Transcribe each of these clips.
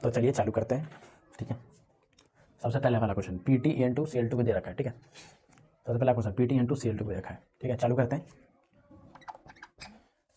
तो चलिए चालू करते हैं। ठीक है, सबसे पहले वाला क्वेश्चन PtEn2Cl2 को दे रखा है। ठीक है, सबसे पहला क्वेश्चन PtEn2Cl2 को दे रखा है। ठीक है, चालू करते हैं।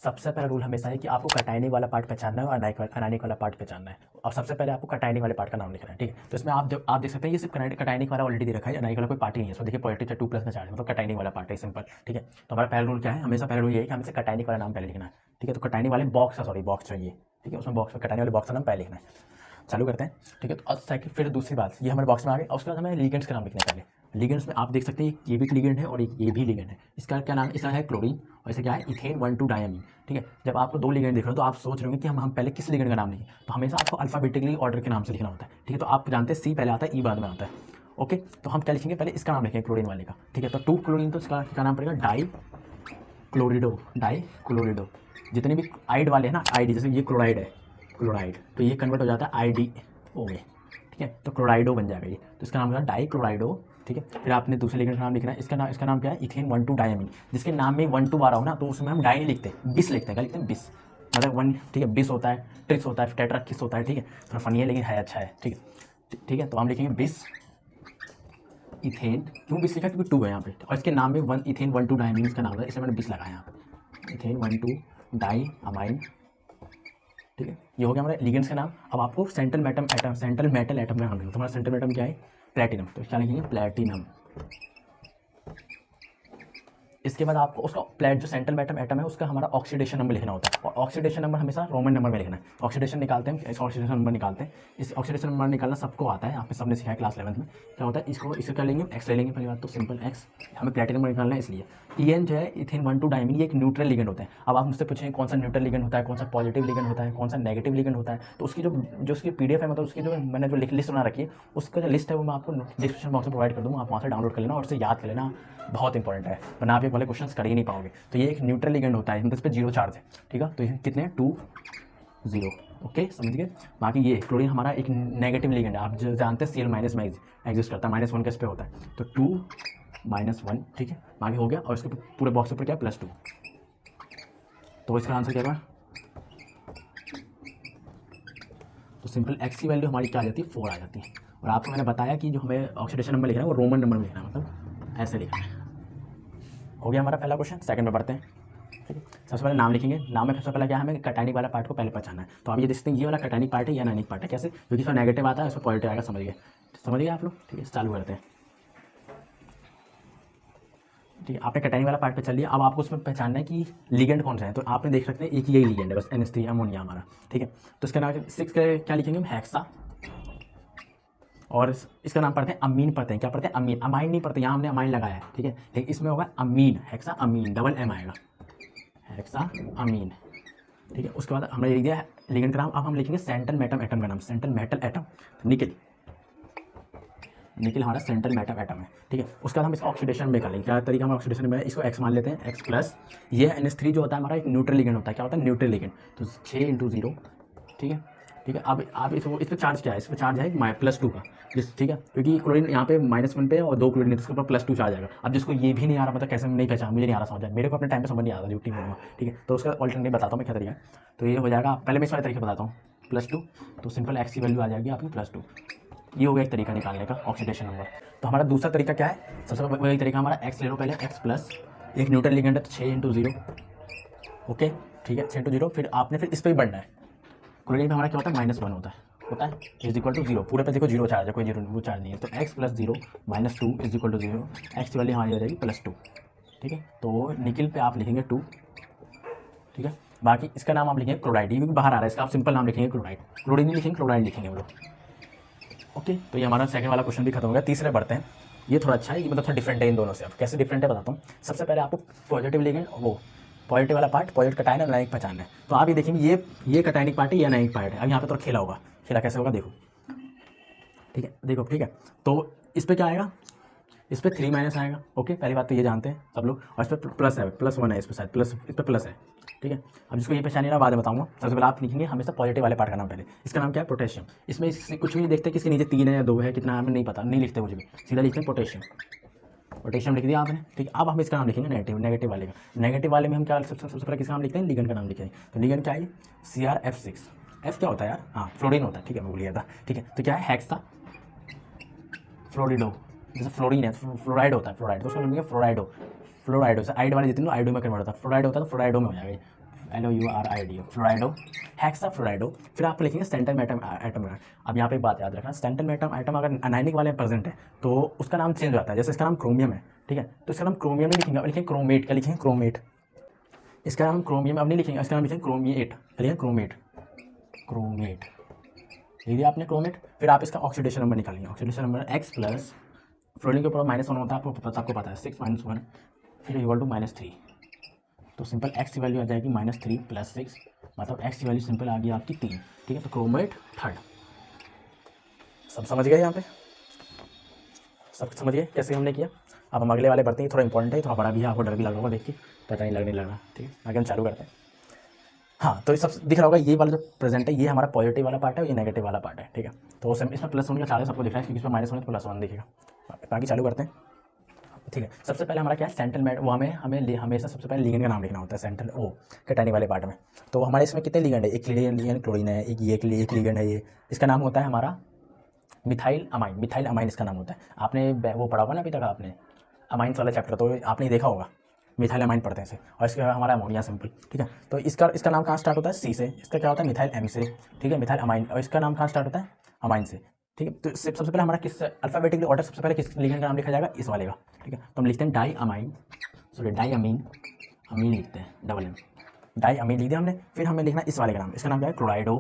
सबसे पहला रूल हमेशा है कि आपको कटायनिक वाला पार्ट पहचानना है और अनायनिक वाला पार्ट पहचानना है। और सबसे पहले आपको कटायनिक वाले पार्ट का नाम लिखना है। ठीक है, तो इसमें आप देख सकते हैं ये सिर्फ कटायनिक वाला ऑलरेडी दे रखा है, अनायनिक वाला कोई पार्ट ही नहीं है। सो देखिए पॉजिटिव 2+ में चार्ज, मतलब कटायनिक वाला पार्ट है, सिंपल। ठीक है, तो हमारा पहला रूल क्या है, हमेशा पहला रूल ये है कि हमें कटायनिक वाला नाम पहले लिखना है। ठीक है, तो कटायनिक वाले बॉक्स चाहिए। ठीक है, उसमें बॉक्स में कटायनिक वाले बॉक्स का नाम पहले लिखना है। चालू करते हैं। ठीक है, तो अब सेकंड फिर दूसरी बात, ये हमारे बॉक्स में आ गए। और उसके बाद हमें लिगेंड्स का नाम लिखना है पहले। लिगेंड्स में आप देख सकते हैं ये भी लिगेंड है और ये भी लिगेंड है। इसका क्या नाम, इसका है क्लोरीन और इसे क्या है इथेन 1,2-डायमीन। ठीक है, जब आपको दो लिगेंड दिख रहे हो तो आप सोच रहे होंगे कि हम पहले किस लिगेंड का नाम लिखें। तो हमेशा आपको अल्फाबेटिकली ऑर्डर के नाम से लिखना होता है। ठीक है, तो आप जानते हैं सी पहले आता है, ई बाद में आता है। ओके, तो हम क्या लिखेंगे, पहले इसका नाम लिखेंगे क्लोरीन वाले का। ठीक है, तो 2 क्लोरीन, तो इसका क्या नाम पड़ेगा डाई क्लोरिडो। जितने भी आइड वाले हैं ना, आइड, जैसे ये क्लोराइड, तो ये कन्वर्ट हो जाता है IDO में। ठीक है, तो क्लोराइडो बन जाएगा ये, तो इसका नाम होगा डाइक्लोराइडो। ठीक है, फिर आपने दूसरे लिगेंड का नाम लिखना है। इसका नाम क्या है, इथेन 1,2-डायमीन। जिसके नाम में 1,2 आ रहा हो ना, तो उसमें हम डाई नहीं लिखते, बिस लिखते हैं। क्या लिखते हैं, बिस, मतलब 1। ठीक है, बिस होता है, ट्रिक्स होता है, टेट्राकिस होता है। ठीक है, थोड़ा फनी है लेकिन है अच्छा है। ठीक है, तो हम लिखेंगे बिस इथेन। क्यों बिस लिखा, क्योंकि 2 है यहाँ पे, और इसके नाम में इथेन 1,2-डायमीन इसका नाम है, इसलिए मैंने बिस लगाया यहाँ पे, इथेन 1,2-डाइअमाइन। ठीक है, ये हो गया हमारे लिगेंड्स का नाम। अब आपको सेंट्रल मेटल एटम का नाम लिखना। तुम्हारा सेंट्रल एटम क्या है, प्लेटिनम, तो क्या लिखेंगे, प्लेटिनम। इसके बाद आपको उसका जो सेंट्रल मेटल एटम है उसका हमारा ऑक्सीडेशन नंबर लिखना होता है, और ऑक्सीडेशन नंबर हमेशा रोमन नंबर में लिखना है। ऑक्सीडेशन निकालते हैं, इस ऑक्सीडेशन नंबर निकालते हैं। इस ऑक्सीडेशन नंबर निकालना सबको आता है, आपने सबने सिखाया क्लास 11th में। क्या होता है, इसको क्या लेंगे, एक्स ले लेंगे। पहली बात तो सिंपल एक्स, हमें प्लेटिनम निकालना है इसलिए। EN जो है इथेन 1,2-डायमीन, ये एक न्यूट्रल लिगेंड होता है। अब आप मुझसे पूछेंगे कौन सा न्यूट्रल लिगेंड होता है, कौन सा पॉजिटिव लिगेंड होता है, कौन सा नेगेटिव लिगेंड होता है, तो उसकी जो उसकी PDF है, मतलब उसकी जो मैंने जो लिस्ट बना रखी है, उसका जो लिस्ट है वो मैं आपको डिस्क्रिप्शन बॉक्स में प्रोवाइड कर दूँगा। आप वहाँ से डाउनलोड कर लेना और उसे याद कर लेना, बहुत इंपॉर्टेंट है, वरना आप ये वाले क्वेश्चन कर ही नहीं पाओगे। तो ये एक न्यूट्रल लिगेंड होता है, मतलब इस पर 0 चार्ज है। ठीक है, तो ये कितने हैं, 2 0। ओके, समझ गए। बाकी ये क्लोरीन हमारा एक नेगेटिव लिगेंड है, आप जो जानते हैं Cl- में एग्जिस्ट करता है, -1 किस पे होता है, तो 2 -1। ठीक है, बाकी हो गया। और इसके पूरे बॉक्स पर क्या है, +2। तो इसका आंसर क्या होगा, तो सिंपल एक्स की वैल्यू हमारी क्या आ जाती है, 4 आ जाती है। और आपको मैंने बताया कि जो हमें ऑक्सीडेशन नंबर लिखना है वो रोमन नंबर में लिखना है, मतलब ऐसे लिखना है। हो गया हमारा पहला क्वेश्चन। सेकंड में बढ़ते हैं। ठीक है, सबसे पहले नाम लिखेंगे। नाम में सबसे पहले क्या है, हमें कटायनिक वाला पार्ट को पहले पहचानना है। तो आप ये देखते हैं ये वाला कटायनिक पार्ट है या अनायनिक पार्ट है, कैसे, क्योंकि इसमें नेगेटिव आता है, इसमें पॉजिटिव आएगा। समझ गए आप लोग। ठीक है, चालू करते हैं। ठीक है, आपने कटायनिक वाला पार्ट पे चल लिया। अब आपको उसमें पहचानना है कि लिगेंड कौन सा है। तो आपने देख सकते हैं एक यही लिगेंड है बस, NH3 अमोनिया हमारा। ठीक है, तो इसका नाम 6 क्या लिखेंगे हम, हेक्सा। और इसका नाम पढ़ते हैं अमीन, पढ़ते हैं क्या पढ़ते हैं, अमीन। अमाइन नहीं पढ़ते, यहाँ हमने अमाइन लगाया है। ठीक है, लेकिन इसमें होगा अमीन, हेक्सा अमीन, डबल M आएगा, हेक्सा अमीन। ठीक है, उसके बाद हमने लिख दिया लिगेंड का नाम। अब हम लिखेंगे सेंट्रल मेटल एटम का नाम, सेंट्रल मेटल एटम, निकल हमारा सेंट्रल मेटल एटम है। ठीक है, उसके बाद हम इसका ऑक्सीडेशन में कर लेंगे। क्या तरीका हम ऑक्सीडेशन में, इसको X मान लेते हैं, X+। ये NH3 जो होता है हमारा एक न्यूट्रल लिगेंड होता है। क्या होता है, न्यूट्रल लिगेंड, तो 6 × 0। ठीक है, अब आप इस पर चार्ज क्या है, इस पर चार्ज है +2 का। ठीक है, क्योंकि क्लोरीन यहाँ पे -1 पे और 2 क्लोरीन है, तो उसके ऊपर +2 चार्ज आएगा। अब जिसको ये भी नहीं आ रहा, मतलब कैसे नहीं पहचान, मुझे नहीं आ रहा समझ, मेरे को अपने टाइम पे समझ नहीं आ रहा, झूठी बोलूँगा। ठीक है, तो उसका ऑल्टरनेटिव बताता हूँ मैं क्या तरीका है। तो ये हो जाएगा, पहले मैं इस वाले तरीके बताता हूँ, +2, तो सिंपल X की वैल्यू आ जाएगी आपकी +2। ये हो गया एक तरीका निकालने का ऑक्सीडेशन नंबर। तो हमारा दूसरा तरीका क्या है, सबसे वही तरीका हमारा X ले लो पहले, X+, एक न्यूट्रल लिगेंड है तो 6 × 0। ओके, ठीक है, 6 × 0। फिर आपने इस पर ही बढ़ना है। क्लोरीन में हमारा क्या होता है, -1 होता है = 0। पूरे पे देखो 0 चार्ज है, कोई 0 वो चार्ज नहीं है। तो X + 0 - 2 = 0। X की वैल्यू हमारी आ जाएगी +2। ठीक है, तो निकिल पे आप लिखेंगे 2। ठीक है, बाकी इसका नाम आप लिखेंगे क्लोराइड, क्योंकि बाहर आ रहा है, इसका आप सिंपल नाम लिखेंगे क्लोराइड, क्लोरीन नहीं लिखेंगे, क्लोराइड लिखेंगे वो लोग। ओके, तो ये हमारा सेकंड वाला क्वेश्चन भी खत्म हो गया। तीसरे बढ़ते हैं। ये थोड़ा अच्छा है, ये मतलब थोड़ा डिफरेंट है इन दोनों से। अब कैसे डिफरेंट है बताता हूँ। सबसे पहले आपको पॉजिटिव लिगेंड, वो पॉजिटिव वाला पार्ट, पॉजिटिव कटायन और अनायनिक पहचानना है। तो आप ये देखेंगे ये कटायनिक पार्ट है, ये अनायनिक पार्ट है। अब यहाँ पे थोड़ा खेला होगा, खेला कैसे होगा देखो। ठीक है, देखो, ठीक है, तो इस पर क्या आएगा, इस पर 3- आएगा। ओके, पहली बात तो ये जानते हैं सब लोग। और इस पर +1 है, इस पर शायद प्लस, इस पर प्लस है। ठीक है, अब जिसको ये पहचानिए ना बाद में बताऊंगा। सबसे पहले आप लिखेंगे हमेशा पॉजिटिव वाले पार्ट का नाम पहले। इसका नाम क्या है, पोटेशियम। इसमें इससे कुछ भी नहीं देखते, किसके नीचे 3 है या 2 है, कितना हमें नहीं पता, नहीं लिखते कुछ भी, सीधा लिखते हैं पोटेशियम। पोटेशियम लिख दिया आपने। ठीक है, अब हम इसका नाम लिखेंगे नेगेटिव वाले का। नेगेटिव वाले में हम क्या सबसे पहले किसका नाम लिखते हैं, लिगेंड का नाम लिखेंगे। तो लिगेंड क्या है, CrF6 एफ क्या होता है यार, हाँ फ्लोरीन होता है, ठीक है मैं भूल गया था, ठीक है। तो क्या है हेक्सा फ्लोरिडो, जैसे फ्लोरीन है फ्लोराइड होता है, फ्लोराइड तो उसका नाम है फ्लोराइडो, फ्लोराइडो से आइड वाले जितने लोग आइडो में कन्वर्ट होता है, फ्लोराइड होता है तो फ्लोराइडो में हो जाएगा, LOURIDO फ्लोराइडो, हेक्सा फ्लोराइडो। फिर आप लिखेंगे सेंट्रल एटम एटम। अब यहाँ पे एक बात याद रखना, सेंट्रल एटम अगर अनायनिक वाले प्रेजेंट है तो उसका नाम चेंज हो जाता है, जैसे इसका नाम क्रोमियम है, ठीक है, तो इसका नाम क्रोमियम नहीं लिखेंगे, लिखेंगे क्रोमेट, क्या लिखेंगे क्रोमेट, इसका नाम क्रोमियम अब नहीं लिखेंगे, इसका नाम लिखेंगे क्रोमिएट, लिखेंगे क्रोमेट, क्रोमेट लिख दिया आपने क्रोमेट। फिर आप इसका ऑक्सीडेशन नंबर निकालेंगे, oxidation number x plus fluorine के ऊपर -1 होता है, आपको पता है 6 - 1 फिर इक्वल टू -3, तो सिंपल x की वैल्यू आ जाएगी -3 + 6, मतलब x की वैल्यू सिंपल आ गई आपकी 3, ठीक है। तो क्रोमेट थर्ड, सब समझ गए यहाँ पे, सब समझ गए कैसे हमने किया। अब हम अगले वाले बढ़ते हैं, थोड़ा इंपॉर्टेंट है, थोड़ा बड़ा भी है, आपको डर भी लग रहा होगा देख के, पता नहीं लगने लगा, ठीक है। आगे हम चालू करते हैं। हाँ तो ये सब दिख रहा होगा, ये वाला जो प्रेजेंट है ये हमारा पॉजिटिव वाला पार्ट है, ये नेगेटिव वाला पार्ट है, ठीक है। तो इसमें +1 का चार्ज सबको दिख रहा है, क्योंकि इसमें -1 तो +1 दिखेगा। बाकी चालू करते हैं, ठीक है। सबसे पहले हमारा क्या है सेंट्रल मैट, वो हमें हमेशा सबसे पहले लिगेंड का नाम लिखना होता है, सेंट्रल ओ कैटायनिक वाले पार्ट में। तो हमारे इसमें कितने लिगेंड है, एक लिगेंड क्लोरीन है, एक लिगेंड है, ये इसका नाम होता है हमारा मिथाइल अमाइन, मिथाइल अमाइन इसका नाम होता है। आपने वो पढ़ा होगा ना अभी तक आपने अमाइंस वाला चैप्टर, तो आपने देखा होगा मिथाइल अमाइन पढ़ते हैं इसे, और इसका हमारा अमोनिया सिंपल, ठीक है। तो इसका नाम कहाँ स्टार्ट होता है, सी से, इसका क्या होता है मिथाइल एम से, ठीक है, मिथाइल अमाइन, और इसका नाम कहाँ स्टार्ट होता है अमाइन से, ठीक है। तो सबसे पहले हमारा किस अल्फाबेटिकली ऑर्डर, सबसे पहले किस लिगेंड का नाम लिखा जाएगा, इस वाले का, ठीक है। तो हम लिखते हैं डाई अमाइन, सॉरी डाई अमीन, अमीन लिखते हैं डबल एम, डाई अमीन लिख दिया हमने। फिर हमें लिखना इस वाले का नाम, इसका नाम क्या है क्लोराइडो,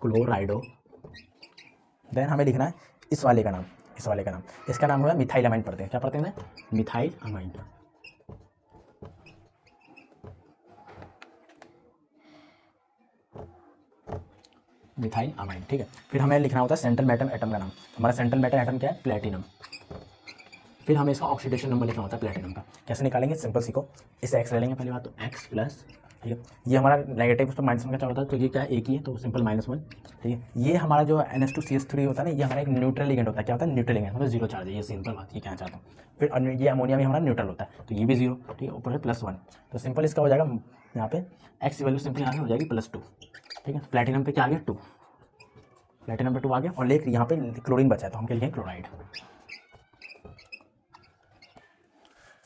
क्लोराइडो। देन हमें लिखना है इस वाले का नाम, इस वाले का नाम, इसका नाम होगा मिथाइल अमाइन, पढ़ते हैं क्या पढ़ते हैं, मिथाइल अमाइन, मिथाइल अमाइन, ठीक है। फिर हमें लिखना होता है सेंट्रल एटम का नाम, हमारा सेंट्रल एटम क्या है प्लेटिनम। फिर हमें इसका ऑक्सीडेशन नंबर लिखना होता है प्लेटिनम का, कैसे निकालेंगे सिंपल सीखो, इसे एक्स ले लेंगे पहली बात, तो x प्लस, ठीक है, ये हमारा नेगेटिव उस पर -1 का चार्ज होता है, तो ये क्या है एक ही है, तो सिंपल -1, ठीक है। ये हमारा जो NH2CH3 होता है ना, ये हमारा एक न्यूट्रल लिगेंड होता है, क्या होता है न्यूट्रल लिगेंड, मतलब 0 चार्ज है, ये सिंपल बात ये कहना चाहता हूँ। फिर ये अमोनिया भी हमारा न्यूट्रल होता है, तो ये भी 0, ठीक है, ऊपर से +1, तो सिंपल इसका हो जाएगा यहाँ पे x की वैल्यू सिंपल यहाँ हो जाएगी +2, ठीक है। प्लेटिनम पे क्या आ गया 2, प्लेटिनम पे 2 आ गया, और लेकिन यहाँ पे क्लोरीन बचा है, तो हम क्या लिखेंगे क्लोराइड।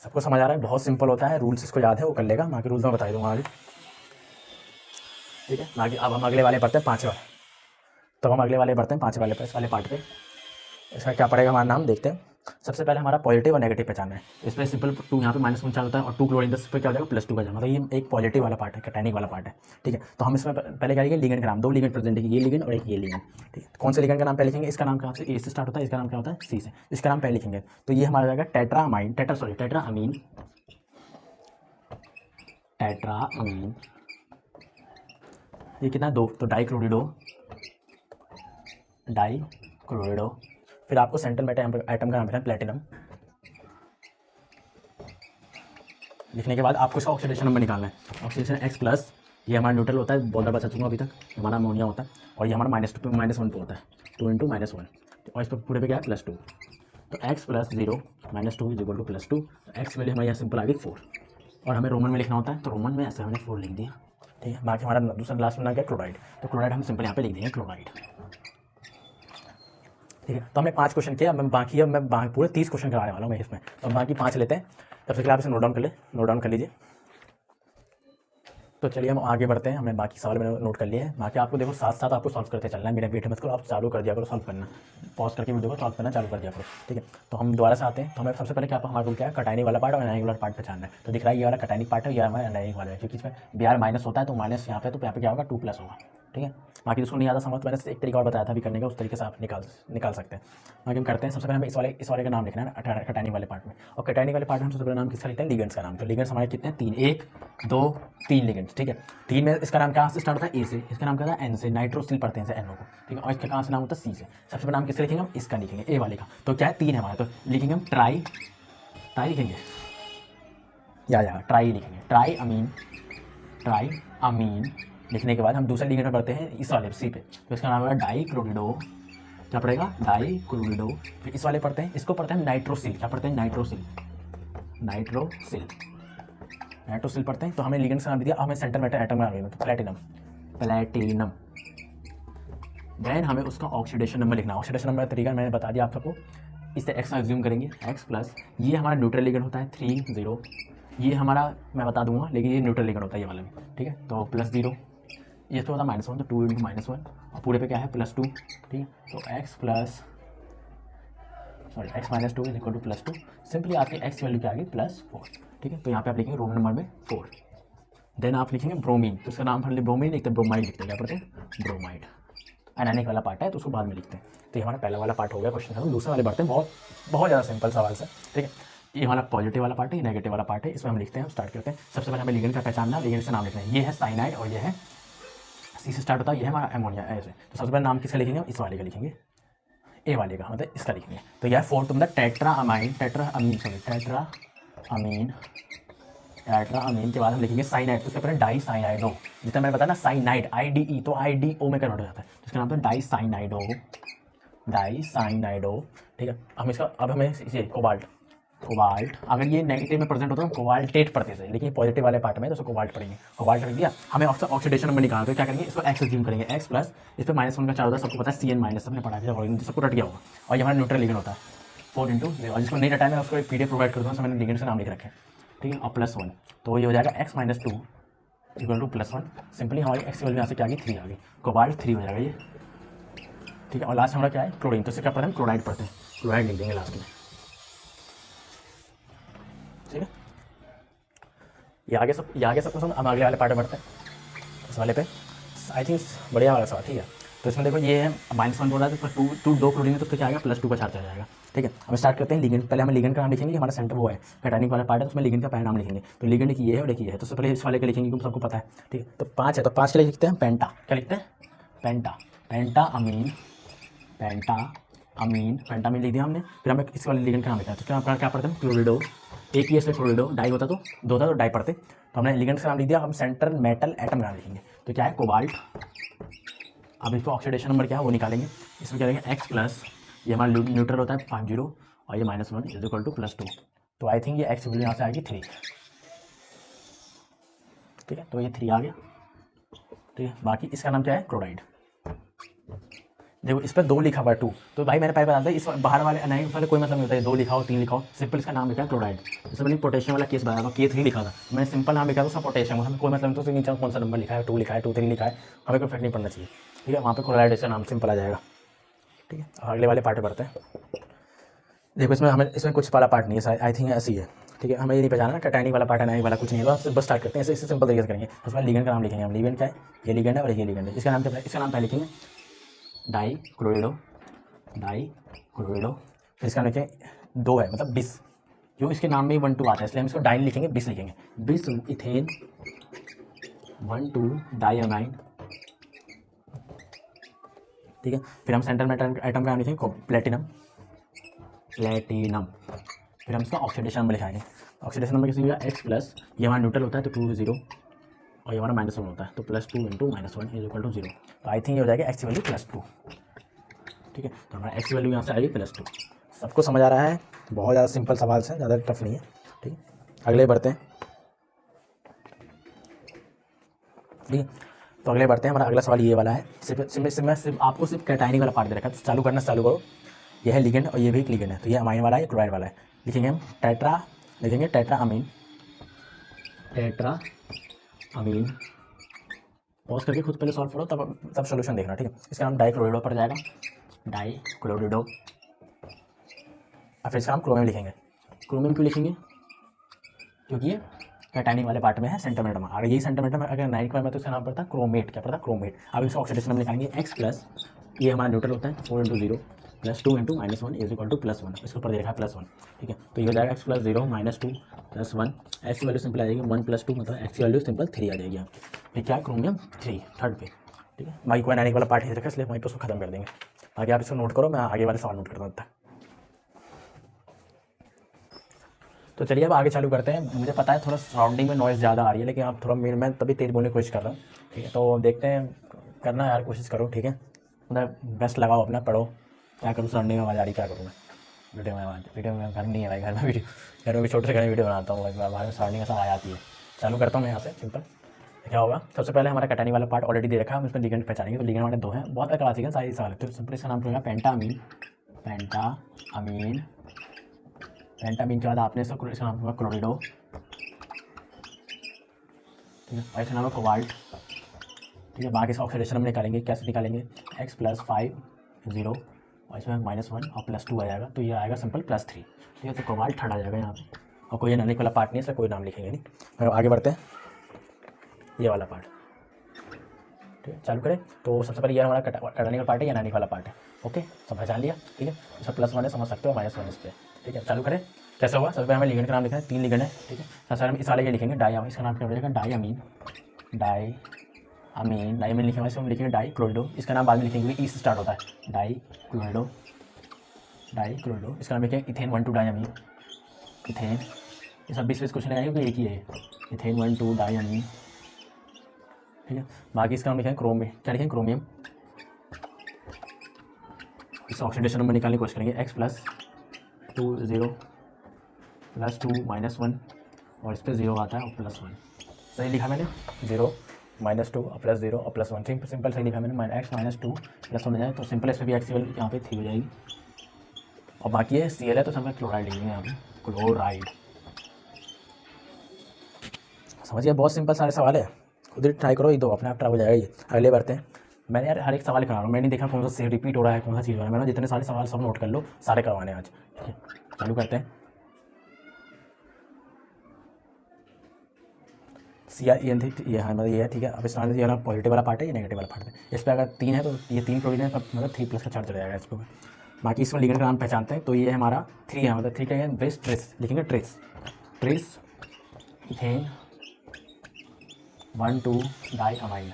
सबको समझ आ रहा है, बहुत सिंपल होता है, रूल्स इसको याद है वो कर लेगा, बाकी रूल्स मैं बता दूंगा आगे, ठीक है। बाकी अब हम अगले वाले पढ़ते हैं 5 वाले, तो हम अगले वाले बढ़ते हैं 5 वाले पर, इस वाले पार्ट पे इसका क्या पड़ेगा हमारा नाम देखते हैं। सबसे पहले हमारा पॉजिटिव और नेगेटिव पहचानना है, इसमें सिंपल 2 यहाँ पे -1 चार्ज होता है, और 2 क्लोरीन, इस पर क्या हो जाएगा +2 का जाएगा, मतलब ये एक पॉजिटिव वाला पार्ट है, कैटायनिक वाला पार्ट है, ठीक है। तो हम इसमें पहले क्या लिखेंगे लिगेंड का नाम, 2 लिगेंड प्रेजेंट है, ये लिगेंड और एक ये लिगेंड, ठीक है। कौन से लिगेंड का नाम पहले लिखेंगे, इसका नाम कहाँ से ए से स्टार्ट होता है, इसका नाम क्या होता है सी से, इसका नाम पहले लिखेंगे, तो ये हमारा जाएगा टेट्रामाइन, टेट्राअमीन, टेट्राअमीन, ये कितना 2, तो डाइक्लोरिडो, डाइक्लोरिडो। फिर आपको सेंट्रल एटम का नाम लिखना है प्लेटिनम, लिखने के बाद आपको इसका ऑक्सीडेशन नंबर निकालना है, ऑक्सीडेशन x प्लस, ये हमारा न्यूट्रल होता है, बहुत बार बचा चुका अभी तक, हमारा अमोनिया होता है, और ये हमारा -1 पे होता है, 2 × -1, और इस पर पूरे पे क्या है +2, तो x plus 0 -2 is equal to +2, तो x वैल्यू हमारे यहाँ सिंपल आ गई 4, और हमें रोमन में लिखना होता है, तो रोमन में ऐसे हमने 4 लिख दिया, ठीक है। बाकी हमारा दूसरा लास्ट में आ गया क्लोराइड, तो क्लोराइड हम सिंपल यहाँ पे लिख देंगे क्लोराइड, ठीक है। तो हमने 5 क्वेश्चन किया, मैं पूरे 30 क्वेश्चन कराने वाला हूँ मैं इसमें, तो बाकी 5 लेते हैं, तब तक आप इसे नोट डाउन कर लीजिए। तो चलिए हम आगे बढ़ते हैं, हमने बाकी सवाल मैंने नोट कर लिए हैं, बाकी आपको देखो साथ साथ आपको सॉल्व करते चलना है, मेरा वेट मत करो, आप चालू कर दिया करो सॉल्व करना, पॉज करके वीडियो को सॉल्व करना चालू कर दिया करो, ठीक है। तो हम दोबारा से आते हैं, तो हमें सबसे पहले क्या हमारा रूल क्या है, कटायनिक वाला पार्ट और अनायनिक वाला पार्ट पहचानना है। तो दिख रहा है ये वाला कटायनिक पार्ट है, ये हमारा अनायनिक वाला है, क्योंकि इसमें Br माइनस होता है, तो माइनस यहाँ पे, तो यहाँ पे क्या होगा 2+ होगा, ठीक है। बाकी उसको नहीं आता समझ, तो मैंने एक तरीका और बताया था अभी करने का, उस तरीके से आप निकाल सकते हैं। बाकी हम करते हैं, सबसे पहले हमें इस वाले का नाम लिखना है कटायनिक वाले पार्ट में, और कटायनिक वाले पार्ट में हम सबसे पहले नाम किसका लिखते हैं, लिगेंड्स का नाम। तो लिगेंड्स हमारे कितने हैं 3, 1 2 3 लिगेंड्स, ठीक है। 3 में इसका नाम कहाँ से स्टार्ट होता है, ए से, इसका नाम क्या होता है एन से, नाइट्रोसिल पढ़ते हैं NO को, ठीक है। और इसका कहाँ से नाम होता है सी से, सबसे पहले नाम किसका लिखेंगे हम, इसका लिखेंगे ए वाले का, तो क्या है 3 है हमारा, तो लिखेंगे हम ट्राई लिखेंगे, या ट्राई लिखेंगे, ट्राई अमीन लिखने के बाद हम दूसरे लिगेंड पढ़ते हैं इस वाले सी पे, तो इसका नाम होगा डाइक्लोरिडो, क्या पड़ेगा डाइक्लोरिडो। फिर इस वाले पढ़ते हैं, इसको पढ़ते हैं नाइट्रोसिल, क्या पढ़ते हैं नाइट्रोसिल पढ़ते हैं। तो हमें लिगेंड्स का नाम दिया, हमें सेंट्रल एटम का नाम दिया, तो प्लेटिनम, देन हमें उसका ऑक्सीडेशन नंबर लिखना है। ऑक्सीडेशन नंबर का तरीका मैंने बता दिया आप सबको। इससे एक्स एज्यूम करेंगे, एक्स प्लस ये हमारा न्यूट्रल लिगेंड होता है 3 0, ये हमारा मैं बता दूंगा लेकिन ये न्यूट्रल लिगेंड होता है ये वाला भी, ठीक है। तो प्लस 0, ये तो होता है -1, तो 2 × -1 और पूरे पे क्या है +2, ठीक है। तो x -2 is equal to +2। Simply आपकी x वैल्यू क्या आ गई +4, ठीक है। तो यहाँ पे आप लिखेंगे रोमन नंबर में 4। देन आप लिखेंगे ब्रोमीन, तो उसका नाम पहले ब्रोमीन लिखते हैं, ब्रोमाइड लिखते हैं, क्या पढ़ते हैं ब्रोमाइड। एनानिक वाला पार्ट है तो उसको बाद में लिखते हैं। तो ये हमारा पहला वाला पार्ट हो गया क्वेश्चन खत्म। दूसरे वाले बढ़ते हैं, बहुत बहुत ज़्यादा सिंपल सवाल से, ठीक है। ये हमारा पॉजिटिव वाला पार्ट है, नेगेटिव वाला पार्ट है, इसमें हम लिखते हैं, स्टार्ट करते हैं। सबसे पहले हमें लिगेंड का पहचानना, लिगेंड से नाम लिखना है। ये है साइनाइड और ये है सी से स्टार्ट होता है, ये है हमारा अमोनिया ऐसे। तो सबसे पहले नाम किसका लिखेंगे, इस वाले का लिखेंगे, ए वाले का, मतलब इसका लिखेंगे। तो यह 4 मतलब टेट्रा अमीन के बाद हम लिखेंगे साइनाइड, तो उसके पहले डाई साइनाइडो, जितना मैंने बताया ना साइनाइड IDE, तो IDO में कन्वर्ट हो जाता है, इसका नाम तो डाई साइनाइडो, ठीक है। हम इसका अब हमें ये कोबाल्ट, अगर ये नेगेटिव में प्रेजेंट होता है तो कोबाल्टेट पढ़ते थे, लेकिन पॉजिटिव वाले पार्ट में तो उसको कोबाल्ट पढ़ेंगे। कोबाल्ट रख दिया, हमें ऑक्सीडेशन नंबर निकालना, तो क्या करेंगे, इसको एक्स एज्यूम करेंगे, एक्स प्लस इस पर -1 का 4 होता है, सबको पता है CN- सबने पढ़ा है, सबको रट गया होगा। और ये हमारा न्यूट्रल लिगेंड होता है 4 × 0, और जिसको नहीं रटा है मैं उसको एक PDF प्रोवाइड कर दूँगा, मैंने लिगेंड से नाम लिख रखे हैं, ठीक है। और +1, तो ये हो जाएगा x - 2 इक्वल टू +1। सिंपली हमारी एक्स वैल्यू यहाँ से क्या आ गई 3 आ गई, कोबाल्ट 3 हो जाएगा ये, ठीक है। और लास्ट हमारा क्या है क्लोरीन, तो इससे क्या पढ़ते हैं क्लोराइड पढ़ते हैं, क्लोराइड लिख देंगे लास्ट में, ठीक है। ये आगे सबको समझ। हम अगले वाले पार्ट में बढ़ते हैं, इस वाले पे आई थिंक बढ़िया वाला सवाल, ठीक है। तो इसमें देखो ये है -1 बोल रहा है, तो 2 क्लोरीन है, तो उसको क्या आएगा +2 का चार्ज आ जाएगा, ठीक है। हम स्टार्ट करते हैं लिगेंड, पहले हमें लिगेंड का नाम लिखेंगे, हमारा सेंटर वो है कैटायनिक वाला पार्ट है, तो उसमें लिगेंड का पहला नाम लिखेंगे। तो लिगेंड एक ये है और एक ये है, तो सबसे पहले इस वाले का लिखेंगे क्योंकि सबको पता है, ठीक है। तो 5 है, तो 5 के लिए लिखते हैं पेंटा, क्या लिखते हैं पेंटा अमीन लिख दिया हमने। फिर हमें इस वाले लिगेंड का नाम लिखा है, तो क्या पढ़ते हैं क्लोरिडो, एक ही इसमें क्लोरिडो, डाई होता तो 2 था तो डाई पढ़ते, तो हमने लिगेंड का नाम लिख दिया। हम सेंटर मेटल एटम का नाम लिखेंगे, तो क्या है कोबाल्ट। अब इसको ऑक्सीडेशन नंबर क्या है वो निकालेंगे, इसमें क्या देंगे x प्लस, ये हमारा न्यूट्रल होता है 50 और ये -1 इज इक्वल टू +2, तो आई थिंक ये x वैल्यू यहाँ से आएगी 3, ठीक है। तो ये 3 आ गया, ठीक है। बाकी इसका नाम क्या है क्लोराइड। देखो इस पर 2 लिखा हुआ है 2, तो भाई मैंने पहले बता दिया, इस बाहर वाले अनायन वाले कोई मतलब नहीं होता है, 2 लिखाओ 3 लिखाओ, सिंपल इसका नाम लिखा है क्लोराइड। जैसे मैंने पोटेशियम वाला केस बताया था, K3 लिखा था, मैंने सिंपल नाम लिखा था उसका पोटेशियम, हमें कोई मतलब नहीं, तो नीचे कौन सा नंबर लिखा है 2 लिखा है 2 3 लिखा है, हमें कोई फर्क नहीं पड़ना चाहिए, ठीक है। वहाँ पर क्लोराइड इसका नाम सिंपल आ जाएगा, ठीक है। अगले वाले पार्ट बढ़ते हैं। देखो इसमें कुछ वाला पार्ट नहीं है, आई थिंक ऐसी है, ठीक है। हमें ये नहीं पहचाना ना कैटायनिक वाला पार्ट है ना वाला कुछ नहीं है, बस स्टार्ट करते हैं, इससे सिंपल तरीके से करेंगे। उसके बाद लिगेंड का नाम लिखेंगे हम, लिगेंड क्या है, ये लिगेंड है और ये लिगेंड है, इसका नाम पहले लिखेंगे डाई क्लोरिडो, फिर इसका लिखेंगे 2 है मतलब बिस, जो इसके नाम में 1 2 आता है इसलिए हम इसको डाई लिखेंगे, बिस लिखेंगे, बिस इथेन 1 2 डाई अमाइन, ठीक है। फिर हम सेंटर मेटल एटम का नाम लिखेंगे प्लेटिनम, फिर हम इसका ऑक्सीडेशन नंबर लिखाएंगे। ऑक्सीडेशन नंबर किसी का x प्लस, ये हमारा न्यूट्रल होता है तो 2 0 और ये हमारा -1 होता है, तो +2 × -1 इज इक्वल टू 0, तो आई थिंक ये हो जाएगा x वैल्यू +2, ठीक है। तो हमारा x वैल्यू यहाँ से आएगी +2। सबको समझ आ रहा है, बहुत ज़्यादा सिंपल सवाल से, ज़्यादा टफ नहीं है, ठीक है। अगले बढ़ते हैं, ठीक है। तो अगले बढ़ते हैं, हमारा अगला सवाल ये वाला है, सिर्फ आपको सिर्फ कैटायनिक वाला पार्ट दे रखा है, तो चालू करना चालू करो। ये है लिगेंड और ये भी एक लिगेंड है, तो ये अमाइन वाला है, ये क्लोराइड वाला है, लिखेंगे हम लिखेंगे टेट्रा अमीन, पॉज करके खुद पहले सॉल्व करो तब सोल्यूशन देखना, ठीक है। इसका नाम डाइक्लोरिडो पड़ जाएगा, डाइक्लोरिडो। और फिर इसका नाम क्रोमियम लिखेंगे। क्रोमियम क्यों लिखेंगे, क्योंकि ये कैटायनिक वाले पार्ट में है, सेंटीमीटर में, अगर यही सेंटीमीटर में अगर 9 में तो इसका नाम पड़ता है क्रोमेट, क्या पड़ता है क्रोमेट। अब इसका ऑक्सीडेशन हम लिखाएंगे x प्लस, ये हमारा न्यूट्रल होता है 4 × 0 +2 × -1 इज इक्वल टू +1, इसके ऊपर दे रखा है +1, ठीक है। तो ये हो जाएगा x प्लस 0 -2 +1, x की वैल्यू सिंपल आ जाएगी 1 + 2 मतलब x की वैल्यू सिंपल 3 आ जाएगी आपकी, ये क्या क्रोमियम 3 थर्ड पे, ठीक है। बाकी कोई नाइनिक वाला पार्ट ही रखा इसलिए वहीं पर उसको खत्म कर देंगे, आगे आप इसको नोट करो, मैं आगे वाले सवाल नोट करता हूँ तब तक। तो चलिए अब आगे चालू करते हैं। मुझे पता है थोड़ा सराउंडिंग में नॉइज़ ज़्यादा आ रही है, लेकिन आप थोड़ा मैं तभी तेज़ बोलने की कोशिश कर रहा हूँ, ठीक है। तो देखते हैं, करना यार कोशिश करो, ठीक है। मतलब बेस्ट लगाओ अपना, पढ़ो, क्या करूँ सराउंडिंग में आवाज़ आ रही, क्या करूँ मैं वीडियो में घर नहीं है भाई, घर में भी छोटे से घर में वीडियो बनाता हूँ, बाहर में सराउंडिंग ऐसा आ जाती है। चालू करता हूँ मैं यहाँ से सिंपल, क्या होगा, सबसे पहले हमारा कटानी वाला पार्ट ऑलरेडी दे रखा है, हम इसमें लिगेंड पहचानेंगे। तो लिगेंड हमारे दो हैं, बहुत क्लासिक है, सारे सवाल है। तो सिंपल इसका नाम होगा पेंटामीन। पेंटामीन पेंटामीन के बाद आपने इसका नाम होगा क्लोरिडो, ठीक है, और इसका नाम है कोबाल्ट, ठीक है। बाकी इसका ऑक्सीडेशन हम निकालेंगे, कैसे निकालेंगे, x + 5 0 और इसमें -1 और +2 आ जाएगा, तो ये आएगा सिंपल +3, ठीक है। तो कोबाल्ट थर्ड आ जाएगा यहाँ पे, और कोई एनालिक वाला पार्ट नहीं है, इसलिए कोई नाम लिखेंगे नहीं। अब आगे बढ़ते हैं, ये वाला पार्ट, ठीक है, चालू करें। तो सबसे पहले ये हमारा कटानी का पार्ट है या एनालिक वाला पार्ट है, ओके, सब पहचान लिया, ठीक है। इसमें +1 है, समझ सकते हो, -1 इस पर, ठीक है। चालू करें, कैसे हुआ, सबसे पहले हमें लिगेंड का नाम लिखा है, 3 लिगेंड है, ठीक है। सबसे हम इस वाले ये लिखेंगे डायमीन, इसका नाम क्या हो जाएगा, डायमीन लिखे हुए, हम लिखेंगे डाई क्लोरिडो, इसका नाम बाद में लिखेंगे क्योंकि ई से स्टार्ट होता है, डाई क्लोरिडो। इसका नाम लिखेंगे इथेन 1,2 डायमीन, इथेन, ये सब 20 क्वेश्चन आएंगे क्योंकि एक ही है, इथेन 1,2 डायमीन, ठीक है। बाकी इसका नाम लिखेंगे क्रोमियम, क्या लिखेंगे, क्रोमियम। इस ऑक्सीडेशन नंबर निकालने की कोशिश करेंगे, x + 2 0 +2 -1 और इस पर 0 आता है और +1, सही लिखा मैंने, 0 -2 और +0 और +1, सिंपल सही लिखा मैंने, x - 2 +1 हो जाए, तो सिंपल इस पर भी x यहाँ पे 3 हो जाएगी। और बाकी है Cl है, तो सिंपल क्लोराइड लिखेंगे यहाँ पे, क्लोराइड, समझिए, बहुत सिंपल सारे सवाल है, खुद ही ट्राई करो, ये दो अपने आप ट्राई हो जाएगा। ये अगले बढ़ते हैं, मैंने यार हर एक सवाल करा रहा हूँ, मैंने देखा कौन सा से रिपीट हो रहा है, कौन सा चीज़ हो रहा है, मैंने जितने सारे सवाल सब नोट कर लो, सारे करवाने आज, ठीक है। चालू करते हैं, CR ये हाँ मतलब ये है, ठीक है। अब इस ये वाला पॉजिटिव वाला पार्ट है, ये नेगेटिव वाला पार्ट है, इस पर अगर 3 है तो ये 3 क्लोरीन है, मतलब 3+ का चार्ज चला जाएगा इस पर। बाकी इसमें लिगेंड का नाम पहचानते हैं, तो ये हमारा 3 है, मतलब 3 क्या है, बेस ट्रेस लिखेंगे, ट्रेस इथेन 1,2 डायमीन,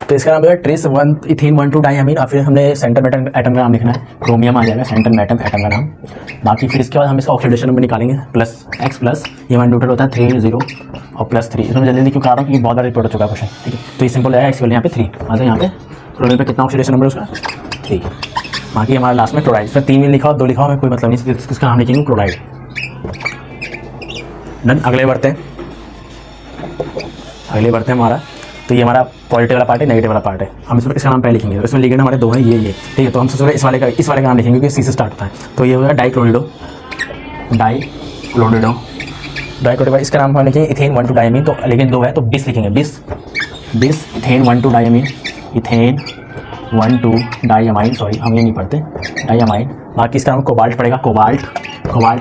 तो इसका नाम है ट्रेस इथेन 1,2 डायमीन। और फिर हमने सेंटर मेटल एटम का नाम लिखना है, क्रोमियम आ जाएगा सेंटर मेटल एटम का नाम। बाकी फिर इसके बाद हम इसका ऑक्सीडेशन नंबर निकालेंगे, x+, ये हमारा न्यूट्रल होता है 3 0 और +3, इसमें जल्दी क्यों करा रहा हूँ क्योंकि बहुत बार रिपोर्ट हो चुका है क्वेश्चन, ठीक है। तो ये सिंपल है, x यहाँ पे 3, मतलब यहाँ पे क्लोरीन पे कितना ऑक्सीडेशन नंबर है उसका, 3। बाकी हमारा लास्ट में क्लोराइड, इसमें 3 लिखा और 2 लिखा हमें कोई मतलब नहीं, इसका नाम लिखेंगे क्लोराइड। डन, अगले बढ़ते हैं हमारा, तो ये हमारा पॉजिटिव वाला पार्ट है, नेगेटिव वाला पार्ट है, हम इसमें इसका नाम पहले लिखेंगे। इसमें लिगेंड हमारे दो हैं, ये, ठीक है। तो हम सबसे पहले इस वाले का नाम लिखेंगे क्योंकि सी से स्टार्ट होता है, तो ये होगा डाइक्लोरिडो, इसका नाम हम लिखेंगे इथेन 1,2 डायमीन, तो लिगेंड 2 है तो 20 लिखेंगे, 20 ethane 1,2 diamine, ethane 1,2 diamine, sorry हम ये नहीं पढ़ते, डायमीन। बाकी इसका नाम कोबाल्ट पड़ेगा, कोबाल्ट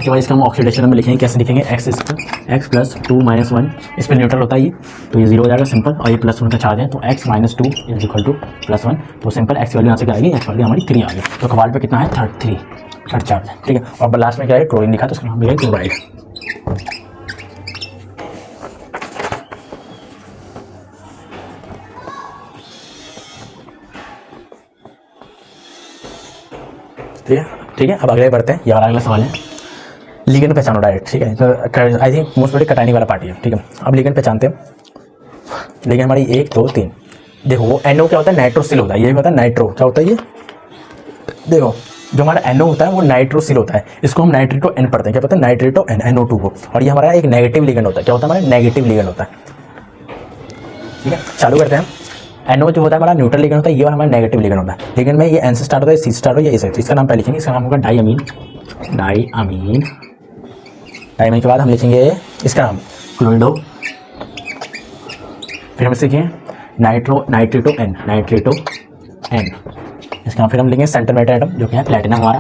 के बाद इसका हम ऑक्सीडेशन में लिखेंगे, कैसे लिखेंगे, x + 2 - 1, इस पर न्यूट्रल होता है ये, तो ये 0 हो जाएगा सिंपल, और ये +1 का चार्ज है, तो x - 2 = +1, तो सिंपल x वैल्यू यहाँ से क्या आएगी, x वैल्यू हमारी 3 आ गई, तो कोबाल्ट पे कितना है, थर्ड चार्ज है, ठीक है। और लास्ट में क्या है, क्लोरीन लिखा, तो उसका नाम लिखेंगे क्लोराइड। ठीक है। अब अगले बढ़ते हैं, ये वाला अगला सवाल है, लिगेंड पहचानो डायरेक्ट, ठीक है। तो आई थिंक मोस्ट प्रोबेबली कटानी वाला पार्ट है, ठीक है। अब लिगेंड पहचानते हैं, लिगेंड हमारी 1 2 3, देखो वो NO क्या होता है, नाइट्रोसिल होता है, ये होता है नाइट्रो, क्या होता है ये, देखो जो हमारा NO होता है वो नाइट्रोसिल होता है, इसको हम नाइट्रेटो N पढ़ते हैं, क्या पता है, नाइट्रेटो N, NO2 को, और ये हमारा एक नेगेटिव लिगेंड होता है, क्या होता है, हमारा नेगेटिव लिगेंड होता है, ठीक है। चालू करते हैं, NO जो होता है हमारा न्यूट्रल लिगेंड होता है, ये हमारा नेगेटिव लिगेंड होता है, लेकिन में ये N से स्टार्ट होता है, C से स्टार्ट होता है, ये से, तो इसका नाम पहले लिखेंगे, इसका नाम होगा डायमीन के बाद हम लिखेंगे इसका नाम क्लोरिडो, फिर हम सीखेंगे नाइट्रेटो N, इसका नाम फिर हम लिखेंगे सेंटर मेटल एटम जो कि है प्लेटिनम हमारा,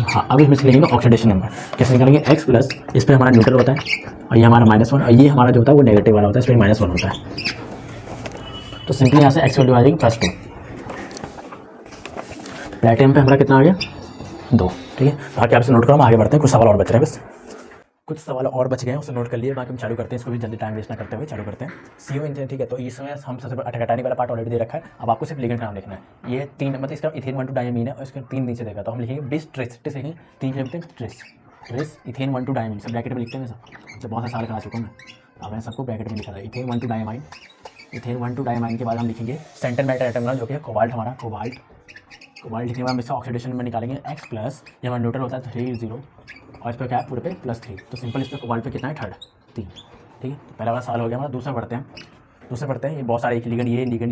हाँ। अब इसमें से लिखेंगे ऑक्सीडेशन नंबर, कैसे निकालेंगे, x+, इस पर हमारा न्यूट्रल होता है और ये हमारा -1, और ये हमारा जो होता है वो नेगेटिव वाला होता है, इस पर -1 होता है, तो सिंपली यहाँ से x वैल्यू आ जाएगी +2। प्लेटिनम पे हमारा कितना आ गया, 2, ठीक है। बाकी आपसे नोट करो, हम आगे बढ़ते हैं, कुछ सवाल और बच रहे हैं, बस कुछ सवाल और बच गए हैं, उसे नोट कर लिए। बाकी हम चालू करते हैं, इसको भी जल्दी टाइम वेस्ट ना करते हुए चालू करते हैं। CO इंजन, ठीक है। तो इसमें हम सबसे कटानी वाला पार्ट ऑलरेडी दे रखा है, अब आपको सिर्फ लिगेंड का नाम लिखना है। ये 3 मतलब इसका इथेन 1,2 डायमीन है और इसका 3 नीचे देगा, तो हम लिखेंगे बिस ट्रेस, लिखेंगे 3 लिखते हैं, ट्रेस इथेन 1,2 डायमीन, सब ब्रैकेट में लिखते हैं, सब बहुत सारे साल करा चुका हूँ मैं, अब मैंने सबको ब्रैकेट में लिखा था, इथेन 1,2 डायमीन के बाद हम लिखेंगे सेंटर मेटल एटम जो कि है कोबाल्ट, हमारा कोबाल्ट लिखने के बाद हम इसका ऑक्सीडेशन में निकालेंगे, x+, ये हमारा न्यूट्रल होता है 3 0 और इस पर क्या है पूरे पे +3, तो सिंपल इस पर कोबाल्ट पे कितना है, 3 ठीक है, तो पहला वाला सवाल हो गया हमारा। दूसरा पढ़ते हैं ये बहुत सारे, एक लिगेंड ये, लिगेंड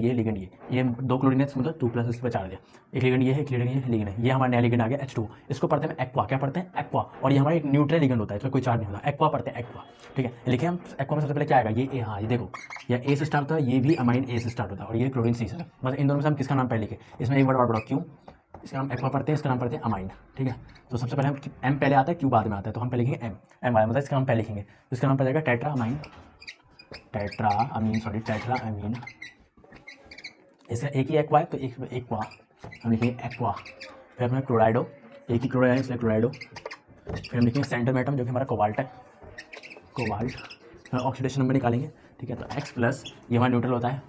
ये 2 क्लोरीन है, मतलब 2 प्लस इस पर 4 दिया। एक लिगेंड ये है, एक लिगेंड ये, लिगेंड है, ये हमारा नया लिगेंड आ गया H2। इसको पढ़ते हैं एक्वा, क्या पढ़ते हैं एक्वा, और ये हमारा एक न्यूट्रल लिगेंड होता है, इसमें कोई चार्ज नहीं होता, एक्वा पढ़ते हैं एक्वा। ठीक है, लिखे हम एक्वा में सबसे पहले क्या आएगा, ये हाँ ये देखो, या ए से स्टार्ट होता है, ये भी अमाइन ए से स्टार्ट होता है, और ये क्लोरीन सी से। मतलब इन दोनों में से हम किसका नाम पहले लिखे, इसमें एक वर्ड और बढ़ाओ क्यों, इसका नाम एक्वा पढ़ते हैं, इसका नाम पढ़ते हैं अमाइन। ठीक है, तो सबसे पहले हम एम पहले आता है, क्यू बाद में आता है, तो हम पहले लिखेंगे एम वाला, मतलब इसका नाम पहले लिखेंगे, तो इसका नाम पड़ जाएगा टेट्रा अमीन, इसका एक ही एक्वा है तो एक एक्वा हम लिखेंगे एक्वा। फिर हमें क्लोराइडो, एक ही क्लोराइड है इसलिए क्लोराइडो। फिर हम लिखेंगे सेंट्रल एटम जो कि हमारा कोबाल्ट है, कोबाल्ट। ऑक्सीडेशन नंबर निकालेंगे। ठीक है, तो एक्स प्लस, ये हमारा न्यूट्रल होता है,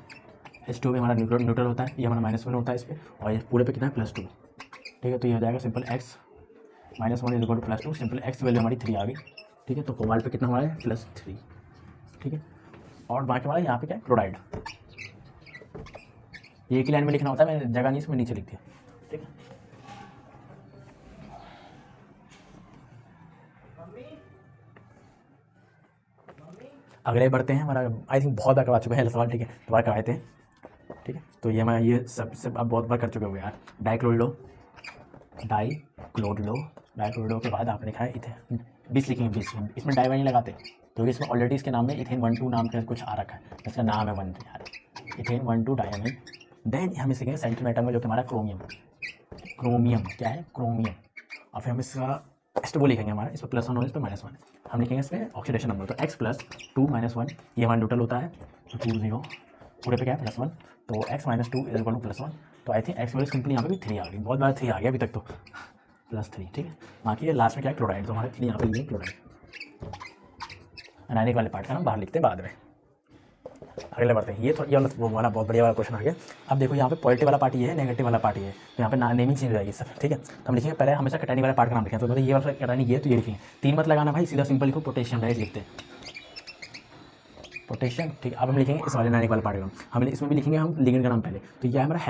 H2 भी हमारा न्यूट्रल होता है, ये हमारा -1 होता है इस पर, और ये पूरे पे कितना है +2। ठीक है, तो ये हो जाएगा simple x -1 = +2, simple x value हमारी 3 आ गई। ठीक है, तो कोबाल्ट पे कितना हमारा है +3। ठीक है, और बाकी वाला यहाँ पे क्या है क्लोराइड, ये एक ही लाइन में लिखना होता है, मैंने जगह नहीं इसमें नीचे लिख दिया। ठीक है, अगले बढ़ते हैं, हमारा आई थिंक बहुत बार करवा चुके हैं सवाल। ठीक है, दोबारा करवाए थे। ठीक है, तो ये हमारा ये सब आप बहुत बार कर चुके हो यार। डाइक्लोरिडो के बाद आपने लिखा है इथेन, 20 लिखेंगे, 20 इसमें डाई नहीं लगाते क्योंकि इसमें ऑलरेडी इसके नाम में इथेन 1,2 नाम का कुछ आ रखा है, इसका नाम है 1 यार, इथेन 1,2 डायमीन। देन हम इसे लिखेंगे सेंट्रल एटम में जो कि हमारा क्रोमियम क्या है क्रोमियम, और फिर हम इसका वो लिखेंगे हमारा, इस पर +1 और इस पर -1, हम लिखेंगे इस पर ऑक्सीडेशन नंबर, तो x + 2 - 1, ये हमारा न्यूट्रल होता है, तो 2 0 पूरे पे क्या है +1, तो x - 2 = +1, तो I think x value simply यहाँ पे भी 3 आ गई, बहुत बार 3 आ गया अभी तक तो +3। ठीक है, बाकी ये लास्ट में क्या है क्लोराइड, तो हमारे यहाँ पे लिखे क्लोराइड। अनायनिक वाले पार्ट का हम बाहर लिखते हैं बाद में। अगले बढ़ते हैं, ये वो वाला बहुत बढ़िया वाला क्वेश्चन आ गया। अब देखो यहाँ पे पॉजिटिव वाला पार्ट ये है, नेगेटिव वाला पार्ट ये है, तो यहाँ पे नेमिंग चेंज हो जाएगी सब। ठीक है, तो हम लिखेंगे पहले हमेशा कैटायनिक वाले पार्ट का नाम लिखें, तो मतलब ये वाला कैटायनिक ये, तो ये लिखेंगे, 3 मत लगाना भाई, सीधा सिंपल लिखो पोटेशियम डाइज लिखते हैं, पोटेशियम। ठीक है, अब हम लिखेंगे इस वाले नाइनिक वाले पार्ट का, हम इसमें भी लिखेंगे हम लिगेंड का नाम पहले, तो यह है हमारा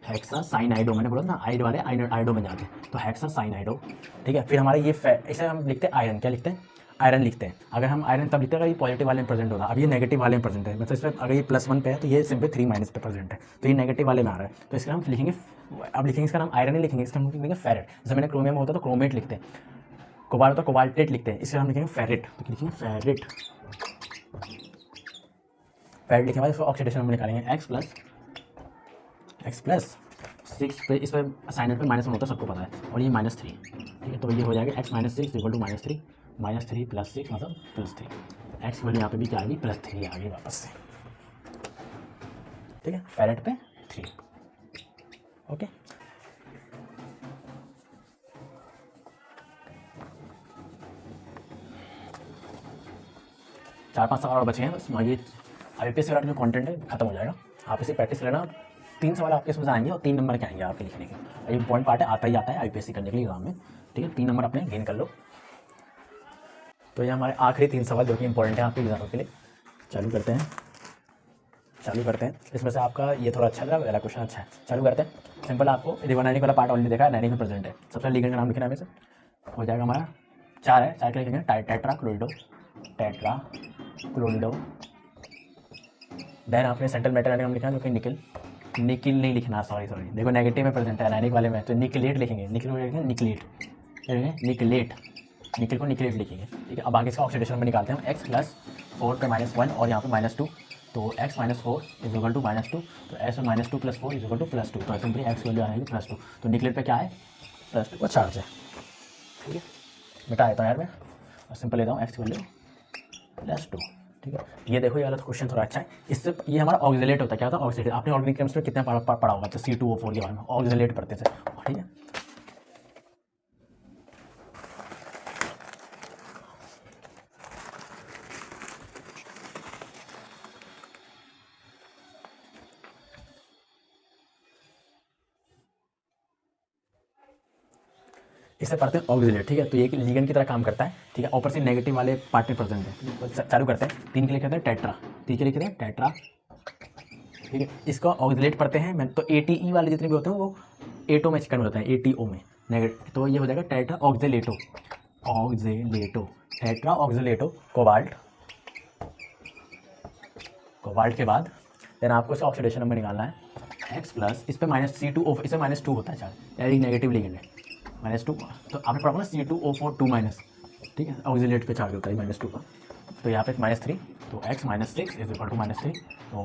हेक्सासाइनाइड, मैंने बोला ना आइड वाले आइडो बन जाते हैं, तो हेक्सासाइनाइडो। ठीक है, फिर हमारा ये इसे हम लिखते हैं आयरन, क्या लिखते हैं आयरन लिखते हैं। अगर हम आयरन तब लिखते हैं अगर ये पॉजिटिव वाले में प्रेजेंट होगा, अब ये नेगेटिव वाले में प्रेजेंट है, मतलब इसमें अगर ये +1 पे है तो ये सिंपल 3- पे प्रेजेंट है, तो ये नेगेटिव वाले में आ रहा है, तो इसका हम लिखेंगे, अब लिखेंगे इसका नाम आयरन ही लिखेंगे, इसका हम लिखेंगे फेरेट। जैसे मैंने क्रोमियम होता है तो क्रोमेट लिखते हैं, कोबाल्ट होता है कोबाल्टेट लिखते हैं, इसका हम लिखेंगे फेरेट, तो लिखेंगे फेरेट लिखे बाद इसको ऑक्सीडेशन में निकालेंगे, x + 6 पे, इस पर साइन पे -1 होता है सबको पता है, और ये -3। ठीक है, तो ये हो जाएगा x - 6 = -3, -3 + 6 मतलब +3, x वैल्यू यहाँ पे भी क्या आ गई +3 आ गई वापस से। ठीक है, फेरेट पे 3। ओके, चार 5 सवाल और बचे हैं बस, ये IPSC वाला जो कंटेंट है खत्म हो जाएगा। आप इसे प्रैक्टिस लेना, 3 सवाल आपके इसमें आएंगे और 3 नंबर के आएंगे आपके लिखने के। ये इंपॉर्टेंट पार्ट है, आता है IPSC करने के लिए एग्जाम में। ठीक है, 3 नंबर अपने गेन कर लो। तो ये हमारे आखिरी 3 सवाल जो कि इंपॉर्टेंट है आपके एग्जाम के लिए। चालू करते हैं। इसमें से आपका ये थोड़ा अच्छा लगा, पहला क्वेश्चन अच्छा है, चालू करते हैं। सिंपल, आपको रिवर्नाइनिक वाला पार्ट ऑलरेडी देखा है, नाइनिक में प्रेजेंट है। सबसे लिगेंड का नाम लिखना है, हमें से हो जाएगा हमारा 4 है, 4 के लिखेंगे टेट्रा क्लोरिडो। देन आपने सेंट्रल मेटल नाम लिखा है जो कि निकिल नहीं लिखना, सॉरी देखो नेगेटिव में प्रेजेंट है नाइनिक वाले में, तो निकलेट लिखेंगे, निकलेट निकल को निकलेट लिखेंगे। ठीक है, अब आगे इसका ऑक्सीडेशन में निकालते हैं, x + 4 पे -1 और यहाँ पे -2, तो x - 4 = -2, तो s में -2 + 4 = +2, तो सिंपली x वैल्यू आएगी +2, तो निकलेट पे क्या है +2 का चार्ज है। ठीक है, मिटा देता हूँ यार मैं, और सिंपल लेता हूँ x वैल्यू +2। ठीक है, ये देखो ये वाला क्वेश्चन थोड़ा अच्छा है, इससे ये हमारा ऑक्सीलेट होता है। क्या होता है ऑक्सीलेट, आपने ऑर्गेनिक केमिस्ट्री में कितना पढ़ा होगा, तो C2O4 के बारे में ऑक्सीलेट पढ़ते थे। ठीक है, इसे पढ़ते हैं ऑक्सीलेट। ठीक है, तो ये लिगेंड की तरह काम करता है। ठीक है, ऊपर से नेगेटिव वाले पार्ट में प्रेजेंट है। तो चालू करते हैं, 3 के लिए कहते हैं टेट्रा, 3 के लिए कहते हैं टेट्रा। ठीक है, इसका ऑक्सीलेट पढ़ते हैं, मैं तो ATE वाले जितने भी होते हैं वो एटो में कन्वर्ट होते हैं, ATO में नेगेटिव, तो ये हो जाएगा टेट्रा ऑक्सीलेटो टेट्रा ऑक्सीलेटो कोबाल्ट कोबाल्ट के बाद देन आपको इसका ऑक्सीडेशन नंबर निकालना है एक्स प्लस, इस पर -C2O, इसमें -2 होता है चार्ज, यार एक नेगेटिव लिगेंड है -2, तो आपने पढ़ा ना C2O4 ठीक है, ऑक्सीलेट पे चार्ज होता है -2 का, तो यहाँ पे -3, तो x -6 इज इक्वल टू -3, तो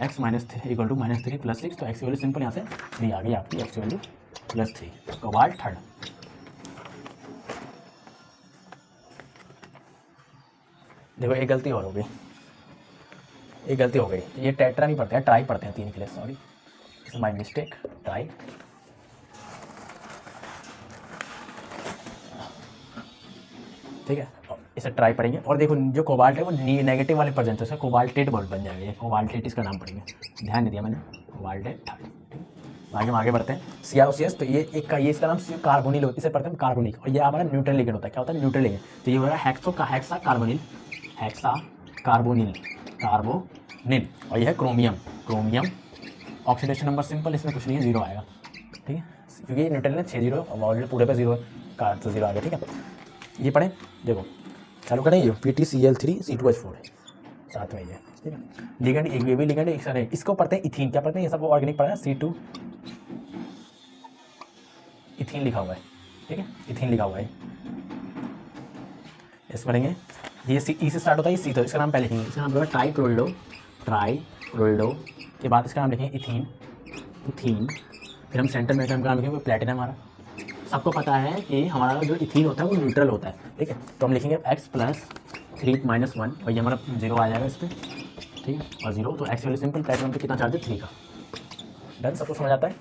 x -3 इक्वल टू -3 + 6, तो x की वैल्यू सिंपल यहाँ से 3 आ गई आपकी, x की वैल्यू +3, कोबाल्ट थर्ड। देखो एक गलती और हो गई, एक गलती हो गई, ये टेट्रा नहीं पढ़ते हैं, ट्राई पढ़ते हैं 3 के लिए, sorry it's my mistake, try. ठीक है, इसे ट्राई पढ़ेंगे, और देखो जो कोबाल्ट है वो नेगेटिव वाले परसेंट है, उसका कोबाल्टेट बॉन्ड बन जाएगा, ये कोबाल्टेट इसका नाम पढ़ेंगे, ध्यान नहीं दिया मैंने, कोबाल्टेट थर्ड। ठीक, आगे हम आगे बढ़ते हैं, CrOCS, तो ये एक का, ये इसका नाम कार्बोनिल होता है, इसे पढ़ते हैं कार्बोनिक, और ये हमारा न्यूट्रल लिगेंड होता है, क्या होता है न्यूट्रल लिगेंड, तो ये हो रहा है हेक्सा कार्बोनिल, कार्बोनिल, और यह है क्रोमियम, ऑक्सीडेशन नंबर सिंपल, इसमें कुछ नहीं है, 0 आएगा। ठीक है, क्योंकि ये न्यूट्रल में 6 0 और ऑलरेडी पूरे पे 0 का, तो 0 आ गया। ठीक है, ये पढ़ें, देखो चालू करें, ये PtCl3C2H4 है, साथ में ये। ठीक है, लिगेंड एक भी लिगेंड एक साथ है, इसको पढ़ते हैं इथीन, क्या पढ़ते हैं, ये सब ऑर्गेनिक पढ़ा है, C2 इथीन लिखा हुआ है। ठीक है, इथीन लिखा हुआ है, इस पढ़ेंगे, ये ई से स्टार्ट होता है, ये सी, तो इसका नाम पहले लिखेंगे, इसका नाम होगा ट्राइक्लोरिडो, के बाद इसका नाम लिखेंगे इथीन, फिर हम सेंटर में का नाम लिखेंगे प्लेटिनम। हमारा सबको पता है कि हमारा जो इथीन होता है वो न्यूट्रल होता है। ठीक है, तो हम लिखेंगे x + 3 - 1, और ये हमारा 0 आ जाएगा इस पर। ठीक है, और 0, तो x वैल्यू सिंपल, प्लेटिनम पे कितना चार्ज है 3 का। डन, सबको समझ आता है।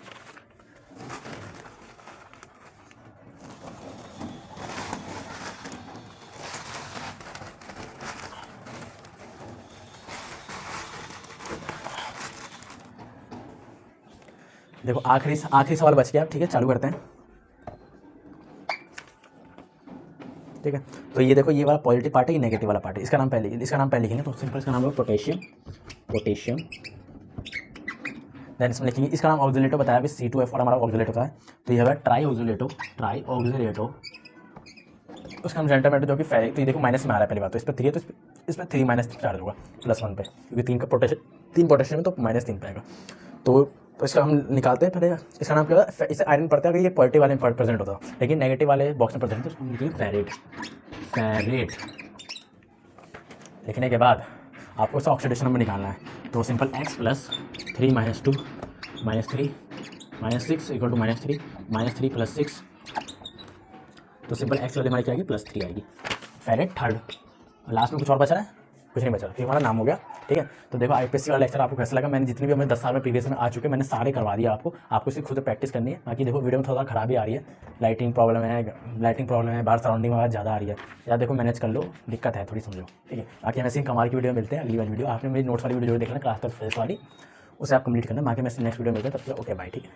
देखो आखिरी सवाल बच गया। ठीक है, चालू करते हैं। ठीक है, तो ये देखो, ये वाला पॉजिटिव पार्ट है, ये नेगेटिव वाला पार्ट है, इसका नाम पहले लिखेंगे, तो सिंपल इसका नाम होगा पोटेशियम। देन इसमें लिखेंगे, इसका नाम ऑक्सीलेटो बताया अभी, C2H4 हमारा ऑक्सीलेट होता है, तो ये है ट्राई ऑक्सीलेटो, उसका नाम सेंटीमीटर जो कि फेरिक, तो ये देखो माइनस में आ रहा है पहली बात, तो इस पर 3 है, तो इस पर 3 - चार्ज होगा +1 पे, क्योंकि 3 का पोटेशियम है, तो -3 पाएगा। तो इसका हम निकालते हैं पहले, इसका नाम क्या होता है, इसे आयरन पढ़ते हैं, अगर ये पॉजिटिव वाले में प्रेजेंट होता है, लेकिन नेगेटिव वाले बॉक्स में प्रेजेंट, तो उसको लिखिए फेरेट। लिखने के बाद आपको इसका ऑक्सीडेशन नंबर निकालना है, तो सिंपल x + 3 - 2 - 3 - 6 इक्वल टू -3 + 6, तो सिंपल x वाले हमारी क्या आएगी +3 आएगी, फेरेट थर्ड। लास्ट में कुछ और बचा है, कुछ नहीं बचा, फिर हमारा नाम हो गया। ठीक है, तो देखो IPSC वाला लेक्चर आपको कैसा लगा, मैंने जितने भी हमें 10 साल में प्रीवियस में आ चुके, मैंने सारे करवा दिया आपको सिर्फ खुद प्रैक्टिस करनी है। बाकी देखो वीडियो में थोड़ा खराबी आ रही है, लाइटिंग प्रॉब्लम है, बाहर सराउंडिंग में आवाज़ ज़्यादा आ रही है, या देखो मैनेज कर लो, दिक्कत है थोड़ी, समझो। ठीक है, बाकी हम ऐसे ही कमाल की वीडियो मिलते हैं, अगली वाली वीडियो आपने मेरी नोट्स वाली वीडियो देखना, क्लास 10 वाली, उसे आप कंप्लीट करना। बाकी मैं नेक्स्ट वीडियो मिलते हैं, तब तक ओके बाय। ठीक है।